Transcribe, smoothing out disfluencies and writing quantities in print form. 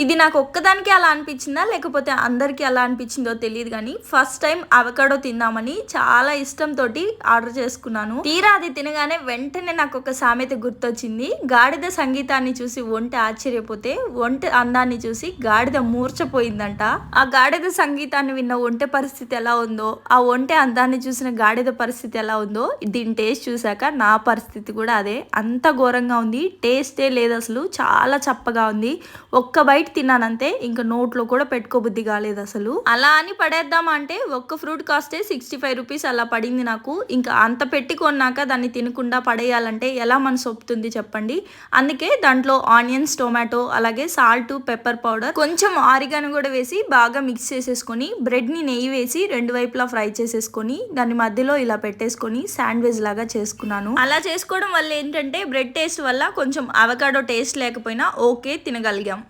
ఇది నాకు ఒక్కదానికే అలా అనిపించిందా లేకపోతే అందరికీ అలా అనిపించిందో తెలియదు కానీ ఫస్ట్ టైం అవకాడో తిందామని చాలా ఇష్టంతో ఆర్డర్ చేసుకున్నాను. తీరా అది తినగానే వెంటనే నాకు ఒక సామెత గుర్తొచ్చింది. గాడిద సంగీతాన్ని చూసి ఒంటె ఆశ్చర్యపోతే ఒంటె అందాన్ని చూసి గాడిద మూర్చపోయిందంట. ఆ గాడిద సంగీతాన్ని విన్న ఒంటె పరిస్థితి ఎలా ఉందో, ఆ ఒంటె అందాన్ని చూసిన గాడిద పరిస్థితి ఎలా ఉందో దీని టేస్ట్ చూసాక నా పరిస్థితి కూడా అదే. అంత ఘోరంగా ఉంది. టేస్టే లేదు అసలు. చాలా చప్పగా ఉంది. ఒక్క బైట్ తిన్నానంతే, ఇంకా నోట్లో కూడా పెట్టుకోబుద్ధి కాలేదు అసలు. అలా అని పడేద్దామా అంటే ఒక్క ఫ్రూట్ కాస్టే 65 రూపీస్ అలా పడింది నాకు. ఇంకా అంత పెట్టి కొన్నాక దాన్ని తినకుండా పడేయాలంటే ఎలా మనసు ఒప్పుతుంది చెప్పండి. అందుకే దాంట్లో ఆనియన్స్, టొమాటో, అలాగే సాల్ట్, పెప్పర్ పౌడర్, కొంచెం ఆరిగాను కూడా వేసి బాగా మిక్స్ చేసేసుకొని బ్రెడ్ని నెయ్యి వేసి రెండు వైపులా ఫ్రై చేసేసుకొని దాని మధ్యలో ఇలా పెట్టేసుకొని శాండ్విచ్ లాగా చేసుకున్నాను. అలా చేసుకోవడం వల్ల ఏంటంటే బ్రెడ్ టేస్ట్ వల్ల కొంచెం అవకాడో టేస్ట్ లేకపోయినా ఓకే తినగలిగాం.